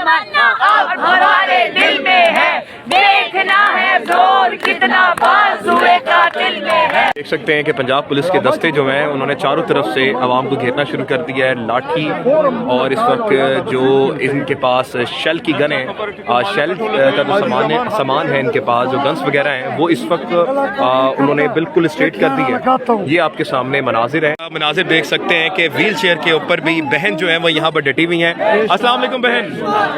तमन्ना अब हमारे दिल में है, देखना है जोर कितना बाजुए का दिल में है। देख सकते हैं कि पंजाब पुलिस के दस्ते जो हैं उन्होंने चारों तरफ से आवाम को घेरना शुरू कर दिया है, लाठी और इस वक्त जो इनके पास शेल की गन है, शेल का जो सामान है इनके पास, जो गन्स वगैरह हैं वो इस वक्त उन्होंने बिल्कुल स्ट्रेट कर दी है। ये आपके सामने मनाजिर है, आप मनाजिर देख सकते हैं कि व्हील चेयर के ऊपर भी बहन जो है वो यहाँ पर डटी हुई हैं। अस्सलाम वालेकुम बहन।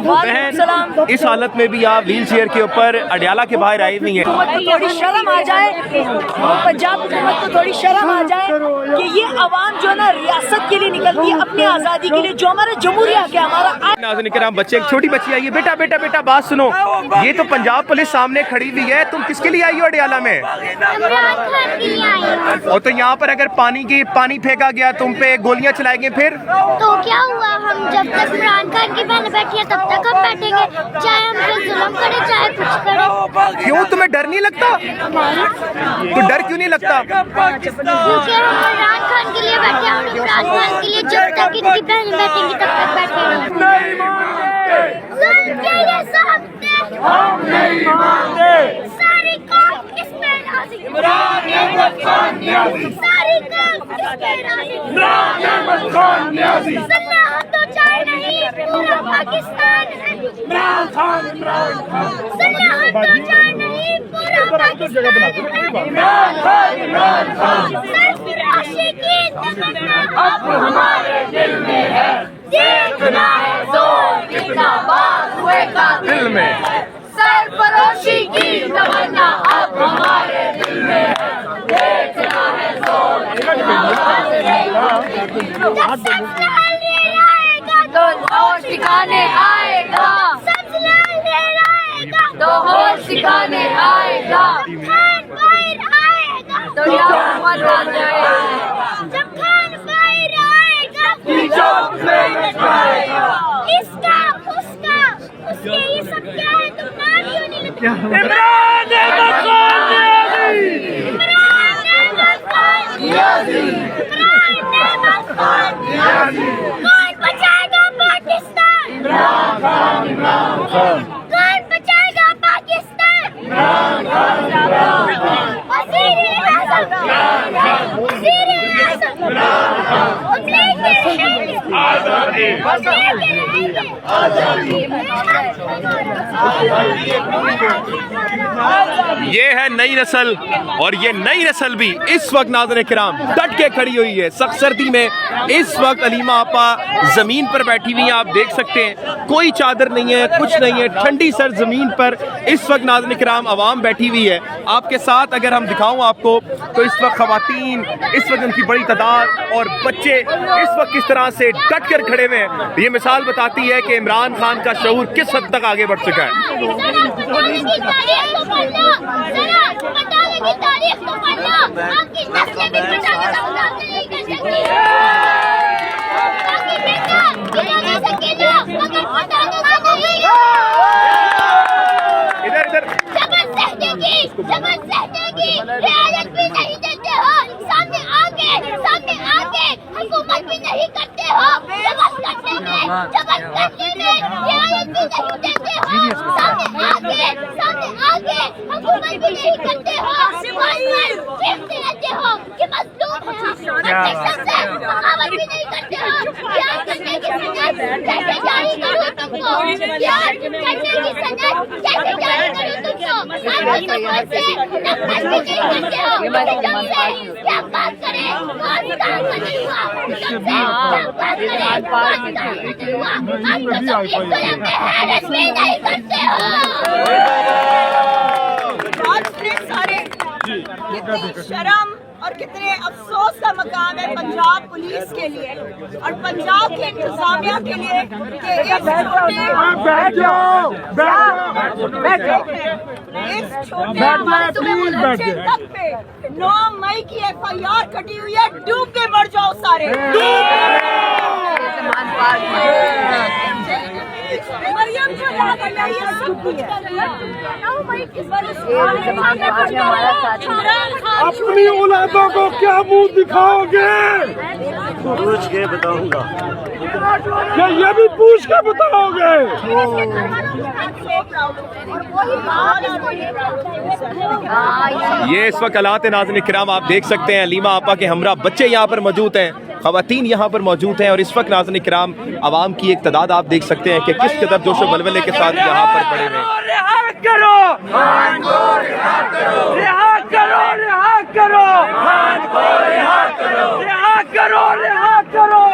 बहन, इस हालत में भी आप व्हील चेयर के ऊपर अडियाला के बाहर आई हुई हैं। थोड़ी शर्म आ जाए, पंजाब हुकूमत को थोड़ी शर्म आ जाए कि ये अवाम जो ना रियासत के लिए निकलती है, अपनी आज़ादी के लिए, जो हमारा जमहूरिया के हमारा। नाज़रीन किराम, बच्चे, एक छोटी बच्ची आई है। बेटा बेटा बेटा बात सुनो, ये तो पंजाब पुलिस सामने खड़ी हुई है, तुम किसके लिए आई हो अडियाला में? और तो यहाँ पर अगर पानी फेंका गया तुम पे, गोलियां चलाई गई, फिर तो क्या हुआ? हम जब तक इमरान खान की बहन बैठी है तब तक हम बैठेंगे, चाहे हम पे जुल्म करे चाहे कुछ करे। क्यों, तुम्हें डर नहीं लगता? तो डर क्यों नहीं लगता? क्योंकि हम इमरान खान के लिए बैठे हैं, और इमरान खान के लिए जब तक इनकी बहन बैठेंगी तब तक बैठेंगे। हम नहीं मानते। सारी कौम किस पे राज़ी? इमरान अहमद खान न्याज़ी। सारी कौम किस पे राज़ी? इमरान अहमद खान न्याज़ी। सलाह तो चाहे नहीं, पूरा पाकिस्तान है। इमरान खान, इमरान खान। सलाह तो चाहे नहीं, पूरा पाकिस्तान है। इमरान खान, इमरान खान। सरफराशी की तमन्ना अब हमारे दिल में है, देखना है जोर कितना बाजुए का दिल में है। सरफरोशी की तमन्ना अब हमारे दिल में है, देखना है जोर कितना बाजुए का दिल में है। तो होश ठिकाने आएगा, तो होश ठिकाने आएगा, खान बाहर आएगा, तो यहाँ मजा जाएगा, जब खान बाहर आएगा, जो में आएगा। इसका उसका उसके ये सब क्या है? तुम नाम क्यों नहीं लेते? इमरान अहमद खान न्याज़ी। इमरान अहमद खान न्याज़ी। इमरान अहमद खान न्याज़ी। कौन बचाएगा पाकिस्तान? इमरान खान, इमरान खान। कौन बचाएगा पाकिस्तान? इमरान खान, इमरान खान। वज़ीर-ए-आज़म, वज़ीर-ए-आज़म, हम लेके रहेंगे आज़ादी, हम लेके रहेंगे आज़ादी। ये है नई नस्ल, और ये नई नस्ल भी इस वक्त नाज़रीन किराम डट के खड़ी हुई है। सख्त सर्दी में इस वक्त अलीमा आपा जमीन पर बैठी हुई हैं, आप देख सकते हैं कोई चादर नहीं है, कुछ नहीं है, ठंडी सर जमीन पर इस वक्त नाज़रीन किराम आवाम बैठी हुई है। आपके साथ अगर हम दिखाऊं आपको तो इस वक्त खवातीन, इस वक्त उनकी बड़ी तादाद और बच्चे इस वक्त किस तरह से डट कर खड़े हुए हैं। ये मिसाल बताती है कि इमरान खान का शऊर किस हद तक आगे बढ़ चुका है। इधर इधर रियायत भी नहीं देते हो, सामने आके हुकूमत भी नहीं करते हो, जबत करने में रियायत भी नहीं देते हो, सामने आके हुकूमत भी नहीं करते हो, देखते रहते हो कि मजलूम है, बगावत भी नहीं करते हो। प्यार करने की सनद कैसे जारी करूं तुमको? प्यार करने की सनद कैसे जारी करूं तुमको? आप हुकूमत से नफरत भी नहीं करते हो, जब से क्या बात करें, कौन काम नहीं हुआ, जब से क्या बात करें, कौन काम नहीं हुआ, आप तो इस दुनिया में हैरत भी नहीं करते हो। आज इतने सारे, कितनी शर्म और कितने अफसोस का मकाम है पंजाब पुलिस के लिए और पंजाब के इंतजामिया के लिए कि इस छोटे मासूम तक पे 9 मई की FIR कटी हुई है। डूब के मर जाओ सारे, मरियम जो अपनी औलादों को क्या मुंह दिखाओगे? पूछ के बताऊंगा। क्या ये भी पूछ के बताओगे? ये इस वक्त हालात नाज़रीन किराम आप देख सकते हैं, हलीमा आपा के हमरा बच्चे यहाँ पर मौजूद हैं, ख़वातीन यहाँ पर मौजूद हैं, और इस वक्त नाज़रीन किराम आवाम की एक तादाद आप देख सकते हैं कि किस कदर जोश व वलवले के साथ यहाँ पर पड़े हुए हैं। रिहा करो, रिहा करो, रिहा करो, रिहा करो, रिहा करो, रिहा करो।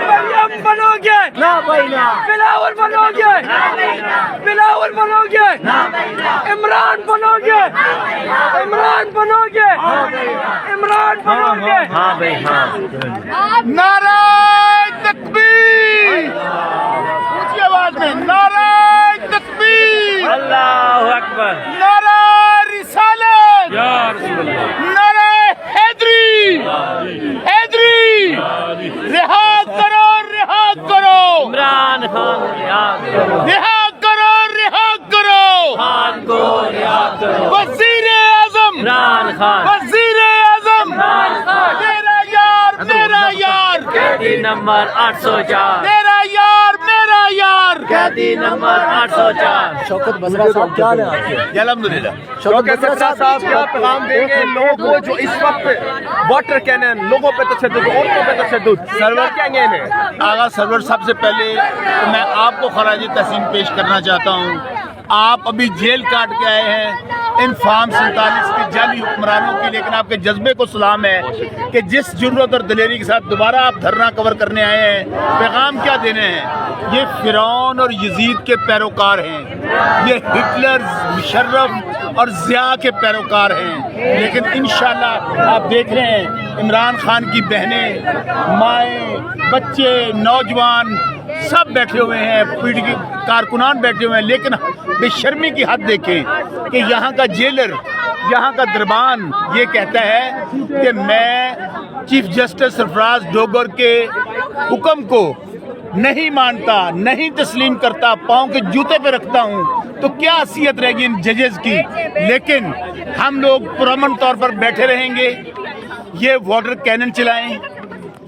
मरियम बनोगे ना भाई ना, बिलावल बनोगे ना भाई ना, बिलावल बनोगे ना भाई ना, इमरान बनोगे, इमरान बनोगे, इमरान बनोगे। हाँ भाई हाँ। नारे तकबीर, ऊंची आवाज में नारे तकबीर, अल्लाह अकबर, नारे रिसालत, नारे हैदरी, हैदरी, रिहा करो, रिहा करो, इमरान खान याद करो, रिहा करो, रिहा करो, खान को याद करो, वजीर आजम, इमरान खान, वजीर आजम, मेरा यार, मेरा यार, कैदी नंबर 804, मेरा यार, मेरा यार, कैदी नंबर 804। शौकत बसरा साहब क्या हाल है आपके? अल्हम्दुलिल्लाह। शौकत बसरा साहब क्या पैगाम देंगे लोगों को जो इस वक्त वाटर कैनन, लोगों पे तशद्दुद, औरतों पे तशद्दुद, सरवर क्या इन्हें? आगा सरवर, सबसे पहले तो मैं आपको खराज तहसीन पेश करना चाहता हूँ। आप अभी जेल काट के आए हैं इन फार्म 47 के जाली हुक्मरानों की, लेकिन आपके जज्बे को सलाम है कि जिस जुर्रत और दलेरी के साथ दोबारा आप धरना कवर करने आए हैं, पैगाम क्या देने हैं? ये फिरौन और यजीद के पैरोकार हैं, ये हिटलर, मुशर्रफ और ज़िया के पैरोकार हैं, लेकिन इंशाल्लाह आप देख रहे हैं इमरान खान की बहनें, माएँ, बच्चे, नौजवान सब बैठे हुए हैं, पीढ़ी के कारकुनान बैठे हुए हैं, लेकिन बेशर्मी की हद देखें कि यहाँ का जेलर, यहाँ का दरबान ये कहता है कि मैं चीफ जस्टिस सरफराज डोगर के हुक्म को नहीं मानता, नहीं तस्लीम करता, पाँव के जूते पे रखता हूँ, तो क्या हैसियत रहेगी इन जजेस की। लेकिन हम लोग पुरअमन तौर पर बैठे रहेंगे, ये वाटर कैनन चलाएं,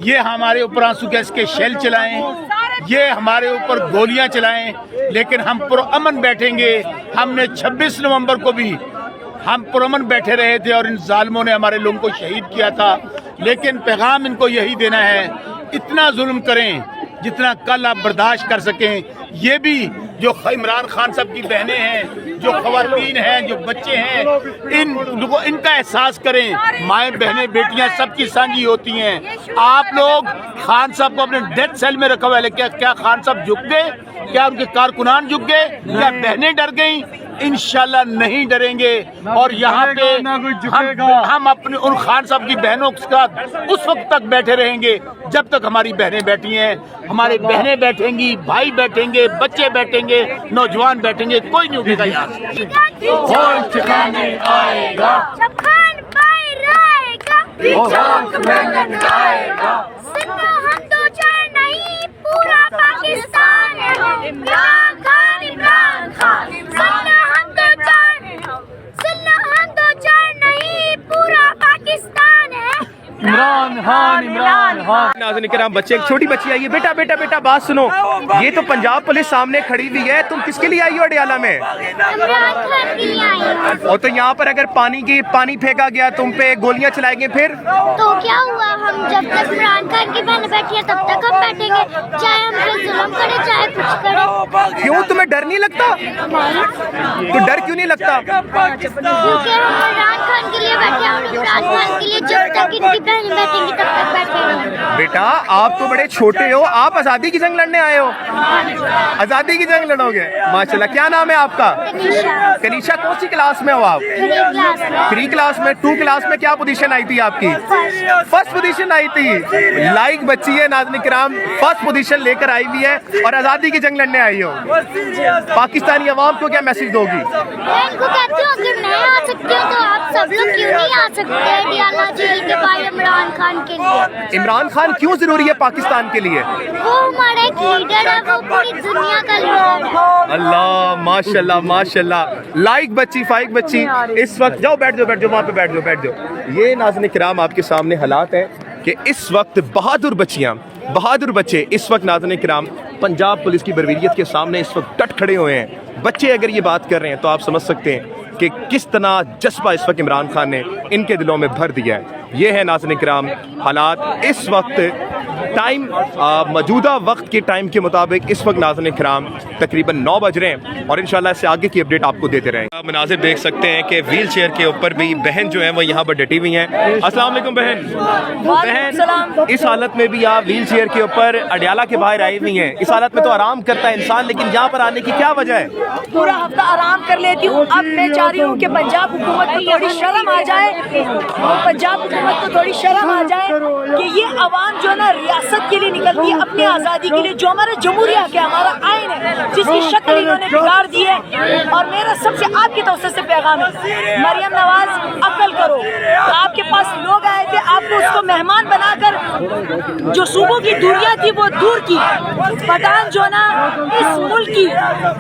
ये हमारे ऊपर आंसू गैस के शेल चलाएं, ये हमारे ऊपर गोलियां चलाएं, लेकिन हम पुरअमन बैठेंगे। हमने 26 नवंबर को भी हम पुरअमन बैठे रहे थे और इन जालिमों ने हमारे लोगों को शहीद किया था, लेकिन पैगाम इनको यही देना है, इतना जुल्म करें जितना कल आप बर्दाश्त कर सकें। ये भी जो इमरान खान साहब की बहनें हैं, जो खवातीन हैं, जो बच्चे हैं, इन लोगों इनका एहसास करें। माएँ, बहनें, बेटियां सबकी साझी होती हैं। आप लोग खान साहब को अपने डेथ सेल में रखा हुआ है, क्या खान साहब झुक गए? क्या उनके कारकुनान झुक गए? क्या बहनें डर गईं? इंशाल्लाह नहीं डरेंगे, और यहाँ पे हम अपने उन खान साहब की बहनों के साथ उस वक्त तक बैठे रहेंगे जब तक हमारी बहनें बैठी हैं। हमारी बहनें बैठेंगी, भाई बैठेंगे, बच्चे बैठेंगे, नौजवान बैठेंगे, कोई नहीं उठेगा यहाँ से। होश ठिकाने आएगा, जब खान बाहर आएगा, चौक में आएगा, सुनो हम दो चार नहीं, पूरा पाकिस्तान है। इमरान खान, इमरान खान, सुनो हम दो चार, सुनो हम दो चार नहीं, पूरा पाकिस्तान है। इमरान खान, इमरान खान। नाज़रीन किराम, बच्चे, एक छोटी बच्ची आई है। बेटा बेटा बेटा बात सुनो, ये तो पंजाब पुलिस सामने खड़ी हुई है, तुम किसके लिए आई हो अडियाला में? इमरान खान के लिए आई हूँ। और तो यहाँ पर अगर पानी फेंका गया, तुम पे गोलियां चलाएंगे, फिर तो क्या हुआ? हम जब तक इमरान खान की बहन बैठी है तब तक हम बैठेंगे, चाहे हम पे जुल्म करे चाहे कुछ करे। क्यों, तुम्हें डर नहीं लगता? तो डर क्यों नहीं लगता? क्योंकि हम इमरान खान के लिए बैठे हैं, और इमरान खान के लिए जब तक इनकी बहन बैठेंगी तब तक बैठेंगे। बेटा आप तो बड़े छोटे हो, आप आजादी की जंग लड़ने आए हो, आजादी की जंग लड़ोगे? माशाल्लाह। क्या नाम है आपका? कनीशा। कौन सी क्लास में हो आप? 3 क्लास में। 2 क्लास में क्या पोजीशन आई थी आपकी? फर्स्ट पोजीशन आई थी। लाइक बच्ची है नाज़रीन किराम, फर्स्ट पोजीशन लेकर आई हुई है और आजादी की जंग लड़ने आई हो। पाकिस्तानी अवाम को क्या मैसेज दोगी? मैं इनको कहती हूँ अगर नहीं आ सकते हो तो आप सब लोग क्यों नहीं आ सकते अडियाला जेल के भाई इमरान खान के लिए? इमरान खान क्यों जरूरी है पाकिस्तान के लिए? वो हमारा एक लीडर है, वो पूरी दुनिया का लीडर है। अल्लाह माशाल्लाह माशाल्लाह। लाइक बच्ची फाइक बच्ची इस वक्त जाओ बैठ जाओ वहाँ पे बैठ जाओ। ये नाज़रीन किराम आपके सामने हालात हैं कि इस वक्त बहादुर बच्चियाँ बहादुर बच्चे इस वक्त नाज़रीन किराम पंजाब पुलिस की बरवीरियत के सामने इस वक्त डट खड़े हुए हैं। बच्चे अगर ये बात कर रहे हैं तो आप समझ सकते हैं कि किस तरह जज्बा इस वक्त इमरान खान ने इनके दिलों में भर दिया है। ये है नाज़रीन किराम हालात इस वक्त टाइम मौजूदा वक्त के टाइम के मुताबिक इस वक्त नाज़रीन किराम तकरीबन 9 बज रहे हैं और इंशाल्लाह से आगे की अपडेट आपको देते रहेंगे। आप मनाज़िर देख सकते हैं कि व्हील चेयर के ऊपर भी बहन जो है वो यहाँ पर डटी हुई हैं। अस्सलाम वालेकुम बहन, इस हालत में भी आप व्हील चेयर के ऊपर अडियाला के बाहर आई हुई हैं। इस हालत में तो आराम करता है इंसान, लेकिन यहाँ पर आने की क्या वजह है? पूरा हफ्ता आराम कर लेती हूँ। अब मैं चाह रही हूँ कि पंजाब हुकूमत को थोड़ी शर्म आ जाए, पंजाब हुकूमत को थोड़ी शर्म आ जाए कि ये अवाम जो है ना रियासत के लिए निकलती है अपनी आज़ादी के लिए, जो हमारा जमहूरिया है, हमारा आइन है, जिसकी शक्ल इन्होंने बिगाड़ दी है। और मेरा सबसे आपकी तरफ से पैगाम है, मरियम नवाज अक्ल करो। आपके पास लोग आए थे, आपने उसको मेहमान बनाकर जो सूबों की दूरियां थी वो दूर की। पठान जो ना इस मुल्क की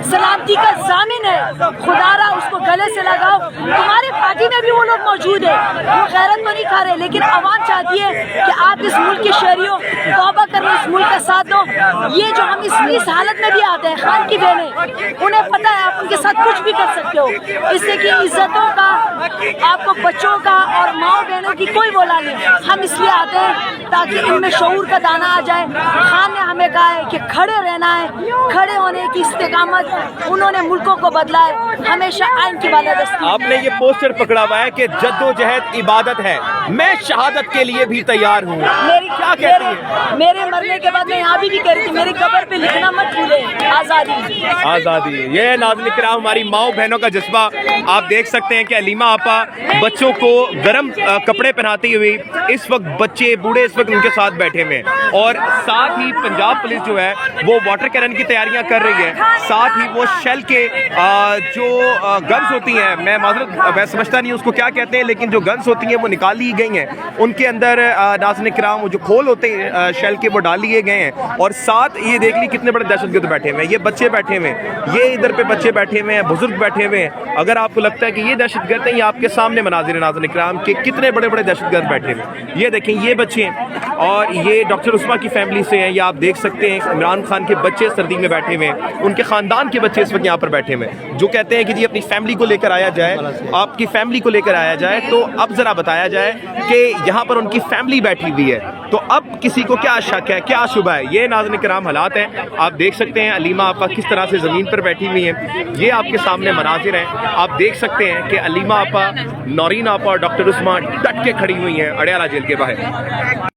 सलामती का जामिन है, खुदारा उसको गले से लगाओ। तुम्हारी पार्टी में भी वो लोग मौजूद है, वो गैरत तो नहीं खा रहे, लेकिन आवाम चाहती है कि आप इस मुल्क के शहरियों तौबा करो, इस मुल्क का साथ दो। ये जो हम इस हालत में भी आते हैं, खान की बहनें, उन्हें पता है आप उनके साथ कुछ भी कर सकते हो, इससे कि इज्जतों का, आपको बच्चों का और माँ बहनों की कोई बोला नहीं। हम इसलिए आते हैं ताकि इनमें शऊर का दाना आ जाए। खान ने हमें कहा है कि खड़े रहना है, खड़े होने की इस्तेकामत उन्होंने मुल्कों को बदला है, हमेशा आइन की बालादस्ती। आपने ये पोस्टर पकड़ा हुआ है कि जद्दोजहद इबादत है, मैं शहादत के लिए भी तैयार हूँ। क्या कहती है? मेरे मरने के बाद मैं यहाँ भी कह रही थी, मेरी कब्र पे लिखना मत भूले, आज़ादी आज़ादी। ये नाज़रीन किराम हमारी माओ बहनों का जज्बा आप देख सकते हैं कि अलीमा आपा बच्चों को गर्म कपड़े पहनाती हुई इस वक्त बच्चे बूढ़े इस वक्त उनके साथ बैठे हुए हैं। और साथ ही पंजाब पुलिस जो है वो वाटर कैनन की तैयारियां कर रही है, साथ ही वो शेल के जो गन्स होती हैं, मैं समझता नहीं उसको क्या कहते हैं, लेकिन जो गन्स होती हैं वो निकाल ली गई हैं। उनके अंदर नाज़रीन किराम जो खोल होते हैं शेल के वो डाल लिए गए हैं। और साथ ये देख ली कितने बड़े दहशतगर्द बैठे हुए हैं, ये बच्चे बैठे हुए हैं, ये इधर पे बच्चे बैठे हुए हैं, बुजुर्ग बैठे हुए हैं। अगर आपको लगता है कि ये दहशतगर्द हैं, ये आपके सामने मनाज़िर नाज़रीन किराम के कितने बड़े बड़े दहशतगर्द बैठे हुए हैं। ये देखें, ये बच्चे हैं और ये डॉक्टर उस्मा की फैमिली से हैं। ये आप देख सकते हैं इमरान खान के बच्चे सर्दी में बैठे हुए हैं, उनके खानदान के बच्चे इस वक्त यहाँ पर बैठे हुए हैं, जो कहते हैं कि जी अपनी फैमिली को लेकर आया जाए, आपकी फैमिली को लेकर आया जाए। तो अब जरा बताया जाए कि यहाँ पर उनकी फैमिली बैठी हुई है, तो अब किसी को क्या शक है, क्या शुबा है? ये नाज़रीन किराम हालात हैं, आप देख सकते हैं अलीमा आपा किस तरह से ज़मीन पर बैठी हुई हैं। ये आपके सामने मनाजिर हैं, आप देख सकते हैं कि अलीमा आपा, नौरीन आपा और डॉक्टर उस्मा डट के खड़ी हुई हैं अडियाला जेल के बाहर।